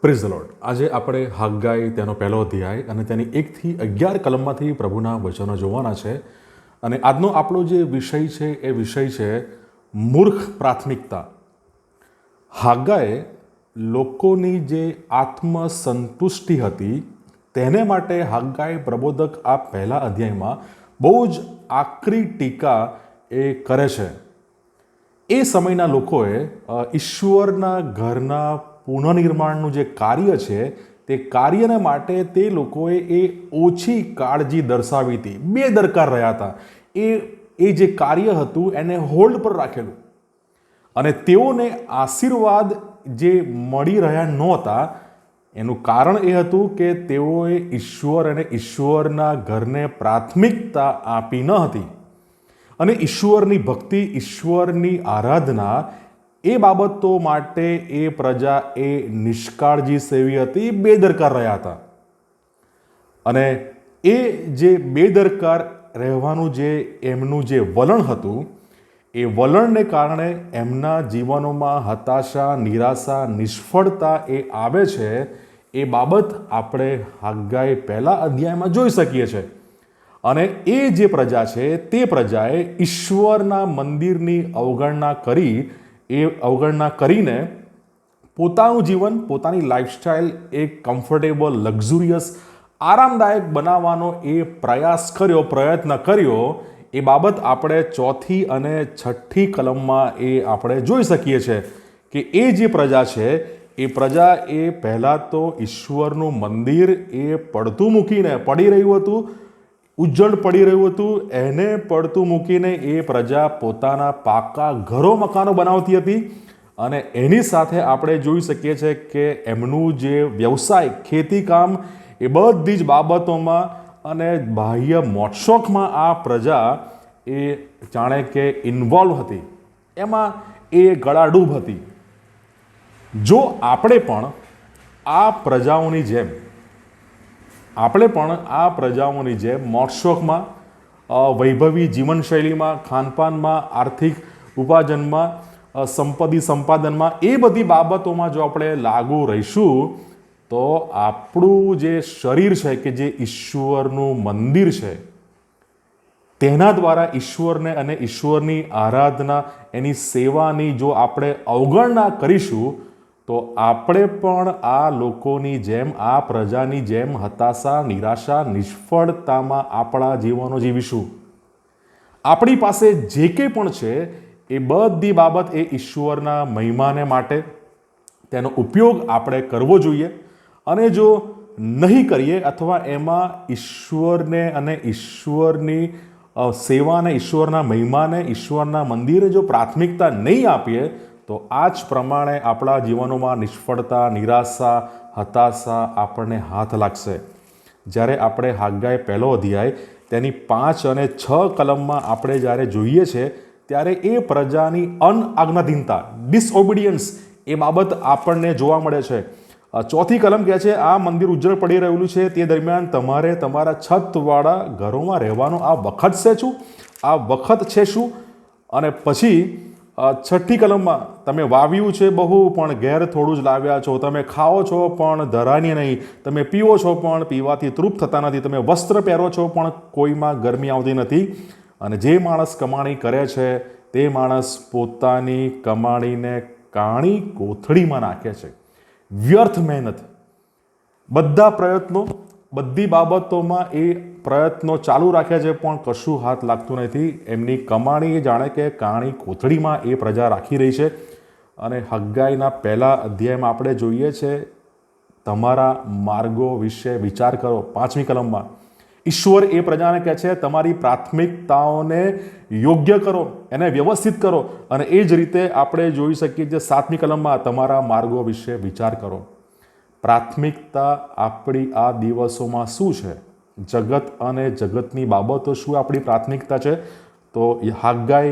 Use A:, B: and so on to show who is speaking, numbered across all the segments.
A: Praise the lord. આજે આપણે હગ્ગાઈ તેનો પહેલો અધ્યાય અને તેની 1 થી 11 કલમમાંથી પ્રભુના વચનો જોવાના છે. અને આજનો આપણો જે વિષય છે એ વિષય છે મૂર્ખ પ્રાથમિકતા. હગ્ગાએ લોકોની જે આત્મસંતુષ્ટિ હતી તેને માટે હગ્ગાઈ પ્રબોધક આ પહેલા અધ્યાયમાં બહુ જ આકરી ટીકા એ કરે છે. એ સમયના લોકોએ ઈશ્વરના ઘરના પુનઃનિર્માણનું જે કાર્ય છે તે કાર્યને માટે તે લોકોએ એ ઓછી કાળજી દર્શાવી હતી, બેદરકાર રહ્યા હતા. એ જે કાર્ય હતું એને હોલ્ડ પર રાખેલું અને તેઓને આશીર્વાદ જે મળી રહ્યા નહોતા એનું કારણ એ હતું કે તેઓએ ઈશ્વર અને ઈશ્વરના ઘરને પ્રાથમિકતા આપી ન હતી. અને ઈશ્વરની ભક્તિ, ઈશ્વરની આરાધના એ બાબતો માટે એ પ્રજા એ નિષ્કાળજી સેવી હતી, બેદરકાર રહ્યા હતા. અને એ જે બેદરકાર રહેવાનું જે એમનું જે વલણ હતું એ વલણને કારણે એમના જીવનોમાં હતાશા, નિરાશા, નિષ્ફળતા એ આવે છે. એ બાબત આપણે હગ્ગાઈ પહેલા અધ્યાયમાં જોઈ શકીએ છીએ. અને એ જે પ્રજા છે તે પ્રજાએ ઈશ્વરના મંદિરની અવગણના કરીને પોતાનું જીવન, પોતાની લાઈફસ્ટાઈલ એક કમ્ફર્ટેબલ, લક્ઝુરિયસ, આરામદાયક બનાવવાનો એ પ્રયત્ન કર્યો. એ બાબત આપણે 4થી અને 6ઠી કલમમાં એ આપણે જોઈ શકીએ છીએ કે એ જે પ્રજા છે એ પ્રજા એ પહેલાં તો ઈશ્વરનું મંદિર એ પડી રહ્યું હતું, ઉજ્જડ પડી રહ્યું હતું, એને પડતું મૂકીને એ પ્રજા પોતાના પાકા મકાનો બનાવતી હતી. અને એની સાથે આપણે જોઈ શકીએ છીએ કે એમનું જે વ્યવસાય, ખેતીકામ, એ બધી જ બાબતોમાં અને બાહ્ય મોજશોખમાં આ પ્રજા એ જાણે કે ઇન્વોલ્વ હતી, એમાં એ ગળાડૂબ હતી. જો આપણે પણ આ પ્રજાઓની જેમ મોજશોખમાં, વૈભવી જીવનશૈલીમાં, ખાનપાનમાં, આર્થિક ઉપાર્જનમાં, સંપત્તિ સંપાદનમાં, એ બધી બાબતોમાં જો આપણે લાગુ રહીશું તો આપણું જે શરીર છે કે જે ઈશ્વરનું મંદિર છે તેના દ્વારા ઈશ્વરને અને ઈશ્વરની આરાધના, એની સેવાની જો આપણે અવગણના કરીશું તો આપણે પણ આ લોકોની જેમ, આ પ્રજાની જેમ હતાશા, નિરાશા, નિષ્ફળતામાં આપણા જીવનો જીવીશું. આપણી પાસે જે કંઈ પણ છે એ બધી બાબત એ ઈશ્વરના મહિમાને માટે તેનો ઉપયોગ આપણે કરવો જોઈએ. અને જો નહીં કરીએ અથવા એમાં ઈશ્વરને અને ઈશ્વરની સેવાને, ઈશ્વરના મહિમાને, ઈશ્વરના મંદિરે જો પ્રાથમિકતા નહીં આપીએ તો આ જ પ્રમાણે આપણા જીવનોમાં નિષ્ફળતા, નિરાશા, હતાશા આપણને હાથ લાગશે. જ્યારે આપણે હગ્ગાઈ પહેલો અધ્યાય તેની 5 અને 6 કલમમાં આપણે જ્યારે જોઈએ છે ત્યારે એ પ્રજાની અનઆજ્ઞાધીનતા, ડિસઓબિડિયન્સ, એ બાબત આપણને જોવા મળે છે. 4થી કલમ કહે છે આ મંદિર ઉજ્જડ પડી રહેલું છે, તે દરમિયાન તમારે તમારા છતવાળા ઘરોમાં રહેવાનો આ વખત છે શું? આ વખત છે શું? અને પછી 6ઠી કલમમાં તમે વાવ્યું છે બહુ પણ ઘેર થોડું જ લાવ્યા છો, તમે ખાઓ છો પણ ધરાની નહીં, તમે પીવો છો પણ પીવાથી તૃપ્ત થતા નથી, તમે વસ્ત્ર પહેરો છો પણ કોઈમાં ગરમી આવતી નથી. અને જે માણસ કમાણી કરે છે તે માણસ પોતાની કમાણીને કાણી કોથળીમાં નાખે છે. વ્યર્થ મહેનત, બધા પ્રયત્નો, બધી બાબતોમાં એ પ્રયત્નો ચાલુ રાખે છે પણ કશું હાથ લાગતું નથી. એમની કમાણી જાણે કે કાણી કોથળીમાં એ પ્રજા રાખી રહી છે. અને હગ્ગાઈના પહેલા અધ્યાયમાં આપણે જોઈએ છે તમારા માર્ગો વિશે વિચાર કરો. 5મી કલમમાં ઈશ્વર એ પ્રજાને કહે છે તમારી પ્રાથમિકતાઓને યોગ્ય કરો, એને વ્યવસ્થિત કરો. અને એ જ રીતે આપણે જોઈ શકીએ છીએ 7મી કલમમાં તમારા માર્ગો વિશે વિચાર કરો. પ્રાથમિકતા આપણી આ દિવસોમાં શું છે? જગત અને જગતની બાબતો શું આપણી પ્રાથમિકતા છે? તો હગ્ગાઈ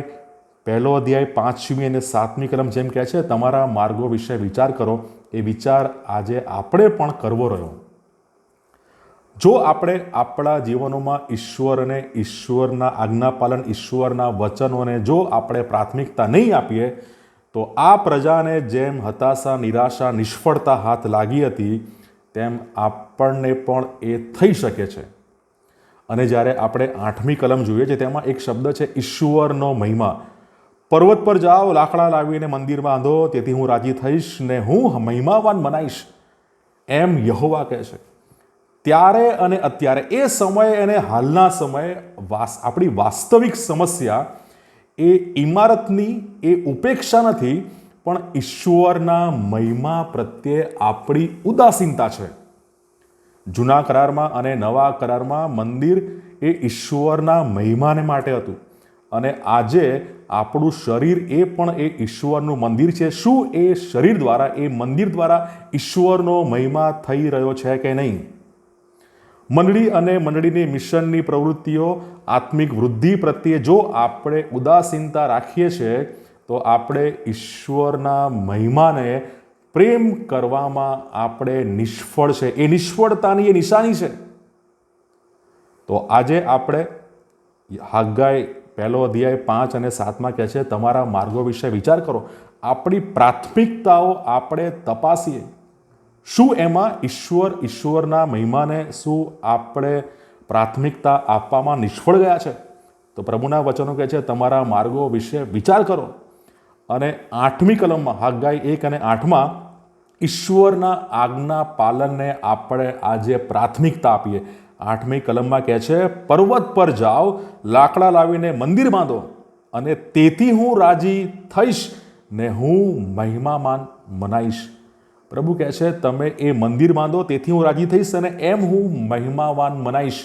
A: પહેલો અધ્યાય 5મી અને 7મી કલમ જેમ કહે છે તમારા માર્ગો વિશે વિચાર કરો, એ વિચાર આજે આપણે પણ કરવો રહ્યો. જો આપણે આપણા જીવનોમાં ઈશ્વર અને ઈશ્વરના આજ્ઞાપાલન, ઈશ્વરના વચનોને જો આપણે પ્રાથમિકતા નહીં આપીએ તો આ પ્રજાને જેમ હતાશા, નિરાશા, નિષ્ફળતા હાથ લાગી હતી તેમ આપણને પણ એ થઈ શકે છે. અને જ્યારે આપણે 8મી કલમ જોઈએ છે તેમાં એક શબ્દ છે ઈશ્વરનો મહિમા. પર્વત પર જાઓ, લાકડા લાવીને મંદિર બાંધો, તેથી હું રાજી થઈશ ને હું મહિમાવાન બનાવીશ, એમ યહોવા કહે છે. ત્યારે અને અત્યારે એ સમયે અને હાલના સમયે આપણી વાસ્તવિક સમસ્યા એ ઇમારતની એ ઉપેક્ષા નથી, પણ ઈશ્વરના મહિમા પ્રત્યે આપણી ઉદાસીનતા છે. જૂના કરારમાં અને નવા કરારમાં મંદિર એ ઈશ્વરના મહિમાને માટે હતું, અને આજે આપણું શરીર એ પણ એ ઈશ્વરનું મંદિર છે. શું એ શરીર દ્વારા, એ મંદિર દ્વારા ઈશ્વરનો મહિમા થઈ રહ્યો છે કે નહીં? મંડળી અને મંડળીની મિશનની પ્રવૃત્તિઓ, આત્મિક વૃદ્ધિ પ્રત્યે જો આપણે ઉદાસીનતા રાખીએ છીએ તો આપણે ઈશ્વરના મહિમાને પ્રેમ કરવામાં આપણે નિષ્ફળ છે. એ નિષ્ફળતાની એ નિશાની છે. તો આજે આપણે હાગ્ગાઈ 1 અધ્યાય 5 અને 7 કહે છે તમારા માર્ગો વિશે વિચાર કરો. આપણી પ્રાથમિકતાઓ આપણે તપાસીએ. શું એમાં ઈશ્વરના મહિમાને શું આપણે પ્રાથમિકતા આપવામાં નિષ્ફળ ગયા છે? તો પ્રભુના વચનો કહે છે તમારા માર્ગો વિશે વિચાર કરો. અને 8મી કલમમાં, હાગ્ગાઈ 1 અને 8માં ઈશ્વરના આજ્ઞા પાલનને આપણે આજે પ્રાથમિકતા આપીએ. 8મી કલમમાં કહે છે પર્વત પર જાઓ, લાકડા લાવીને મંદિર બાંધો, અને તેથી હું રાજી થઈશ ને હું મહિમામાન મનાઈશ. પ્રભુ કહે છે તમે એ મંદિર બાંધો, તેથી હું રાજી થઈશ અને એમ હું મહિમાવાન મનાઈશ.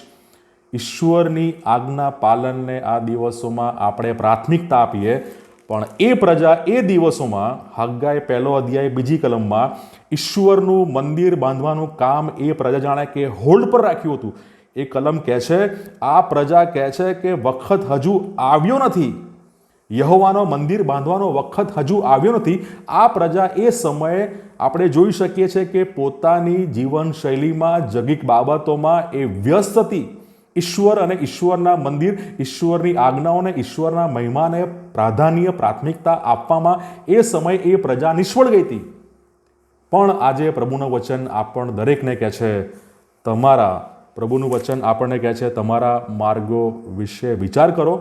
A: ઈશ્વરની આજ્ઞા પાલનને આ દિવસોમાં આપણે પ્રાથમિકતા આપીએ. પણ એ પ્રજા એ દિવસોમાં, હાગ્ગાઈ 1 અધ્યાય 2 કલમમાં, ઈશ્વરનું મંદિર બાંધવાનું કામ એ પ્રજા જાણે કે હોલ્ડ પર રાખ્યું હતું. એ કલમ કહે છે, આ પ્રજા કહે છે કે વખત હજુ આવ્યો નથી, યહોવાનો મંદિર બાંધવાનો વખત હજુ આવ્યો નથી. આ પ્રજા એ સમયે આપણે જોઈ શકીએ છીએ કે પોતાની જીવનશૈલીમાં, જગીક બાબતોમાં એ વ્યસ્ત હતી. ઈશ્વર અને ઈશ્વરના મંદિર, ઈશ્વરની આજ્ઞાઓને, ઈશ્વરના મહિમાને પ્રાધાન્ય, પ્રાથમિકતા આપવામાં એ સમયે એ પ્રજા નિષ્ફળ ગઈ હતી. પણ આજે પ્રભુનું વચન આપણ દરેકને કહે છે પ્રભુનું વચન આપણને કહે છે તમારા માર્ગો વિશે વિચાર કરો.